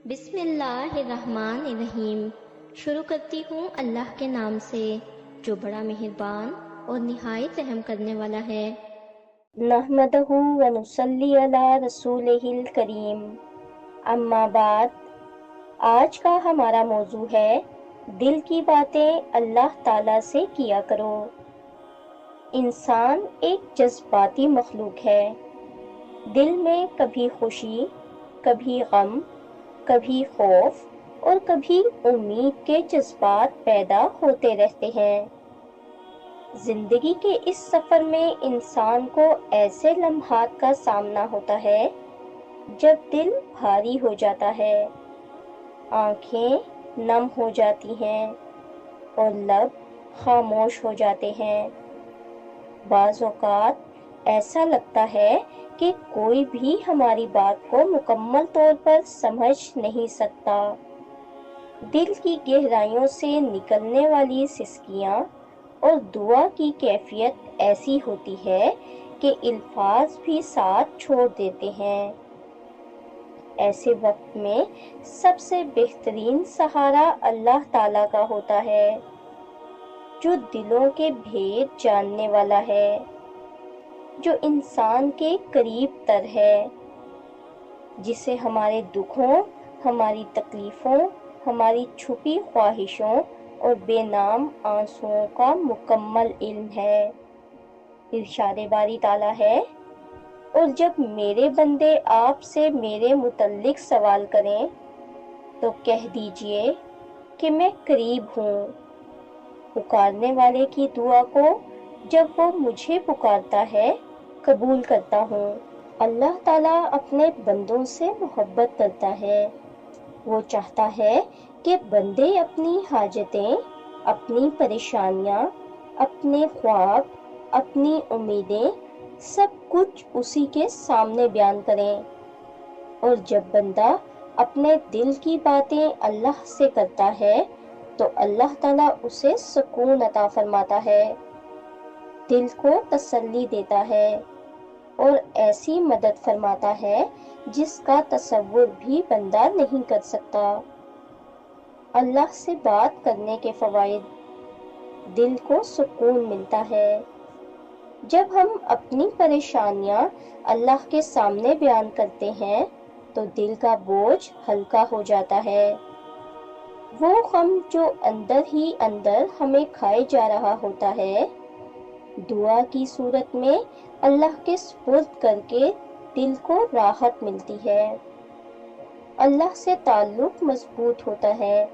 بسم اللہ الرحمن الرحیم۔ شروع کرتی ہوں اللہ کے نام سے جو بڑا مہربان اور نہایت رحم کرنے والا ہے۔ نحمدہ ونصلی علی رسولہ الکریم، اما بعد۔ آج کا ہمارا موضوع ہے دل کی باتیں اللہ تعالیٰ سے کیا کرو۔ انسان ایک جذباتی مخلوق ہے۔ دل میں کبھی خوشی، کبھی غم، کبھی خوف اور کبھی امید کے جذبات پیدا ہوتے رہتے ہیں۔ زندگی کے اس سفر میں انسان کو ایسے لمحات کا سامنا ہوتا ہے جب دل بھاری ہو جاتا ہے، آنکھیں نم ہو جاتی ہیں اور لب خاموش ہو جاتے ہیں۔ بعض اوقات ایسا لگتا ہے کہ کوئی بھی ہماری بات کو مکمل طور پر سمجھ نہیں سکتا۔ دل کی گہرائیوں سے نکلنے والی سسکیاں اور دعا کی کیفیت ایسی ہوتی ہے کہ الفاظ بھی ساتھ چھوڑ دیتے ہیں۔ ایسے وقت میں سب سے بہترین سہارا اللہ تعالیٰ کا ہوتا ہے، جو دلوں کے بھید جاننے والا ہے، جو انسان کے قریب تر ہے، جسے ہمارے دکھوں، ہماری تکلیفوں، ہماری چھپی خواہشوں اور بے نام آنسوؤں کا مکمل علم ہے۔ ارشاد باری تعالیٰ ہے، اور جب میرے بندے آپ سے میرے متعلق سوال کریں تو کہہ دیجئے کہ میں قریب ہوں، پکارنے والے کی دعا کو جب وہ مجھے پکارتا ہے قبول کرتا ہوں۔ اللہ تعالیٰ اپنے بندوں سے محبت کرتا ہے۔ وہ چاہتا ہے کہ بندے اپنی حاجتیں، اپنی پریشانیاں، اپنے خواب، اپنی امیدیں سب کچھ اسی کے سامنے بیان کریں، اور جب بندہ اپنے دل کی باتیں اللہ سے کرتا ہے تو اللہ تعالیٰ اسے سکون عطا فرماتا ہے، دل کو تسلی دیتا ہے اور ایسی مدد فرماتا ہے جس کا تصور بھی بندہ نہیں کر سکتا۔ اللہ سے بات کرنے کے فوائد: دل کو سکون ملتا ہے۔ جب ہم اپنی پریشانیاں اللہ کے سامنے بیان کرتے ہیں تو دل کا بوجھ ہلکا ہو جاتا ہے۔ وہ غم جو اندر ہی اندر ہمیں کھائے جا رہا ہوتا ہے، دعا کی صورت میں اللہ کے سپرد کر کے دل کو راحت ملتی ہے۔ اللہ سے تعلق مضبوط ہوتا ہے۔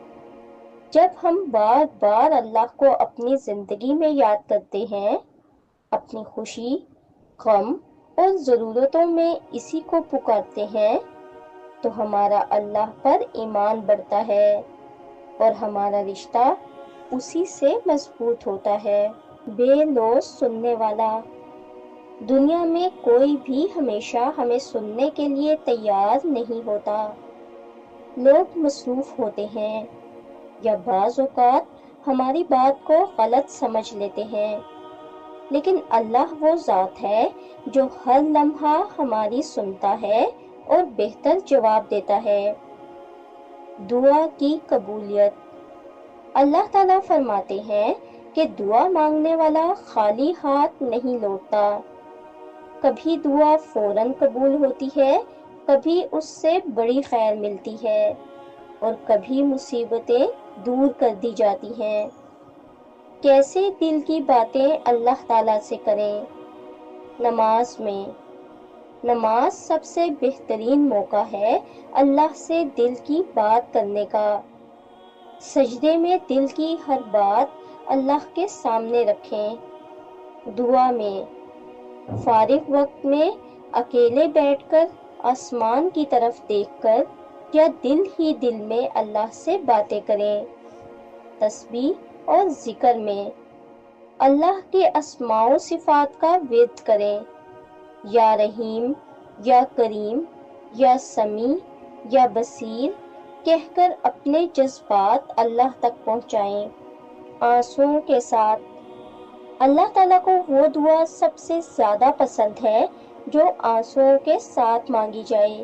جب ہم بار بار اللہ کو اپنی زندگی میں یاد کرتے ہیں، اپنی خوشی، غم اور ضرورتوں میں اسی کو پکارتے ہیں، تو ہمارا اللہ پر ایمان بڑھتا ہے اور ہمارا رشتہ اسی سے مضبوط ہوتا ہے۔ بے لوث سننے والا: دنیا میں کوئی بھی ہمیشہ ہمیں سننے کے لیے تیار نہیں ہوتا۔ لوگ مصروف ہوتے ہیں یا بعض اوقات ہماری بات کو غلط سمجھ لیتے ہیں، لیکن اللہ وہ ذات ہے جو ہر لمحہ ہماری سنتا ہے اور بہتر جواب دیتا ہے۔ دعا کی قبولیت: اللہ تعالیٰ فرماتے ہیں کہ دعا مانگنے والا خالی ہاتھ نہیں لوٹتا۔ کبھی دعا فوراً قبول ہوتی ہے، کبھی اس سے بڑی خیر ملتی ہے اور کبھی مصیبتیں دور کر دی جاتی ہیں۔ کیسے دل کی باتیں اللہ تعالیٰ سے کریں؟ نماز میں۔ نماز سب سے بہترین موقع ہے اللہ سے دل کی بات کرنے کا۔ سجدے میں دل کی ہر بات اللہ کے سامنے رکھیں۔ دعا میں فارغ وقت میں اکیلے بیٹھ کر آسمان کی طرف دیکھ کر یا دل ہی دل میں اللہ سے باتیں کریں۔ تسبیح اور ذکر میں اللہ کے اسماء و صفات کا ورد کریں۔ یا رحیم، یا کریم، یا سمیع، یا بصیر کہہ کر اپنے جذبات اللہ تک پہنچائیں۔ آنسوؤں کے ساتھ: اللہ تعالیٰ کو وہ دعا سب سے زیادہ پسند ہے جو آنسوؤں کے ساتھ مانگی جائے۔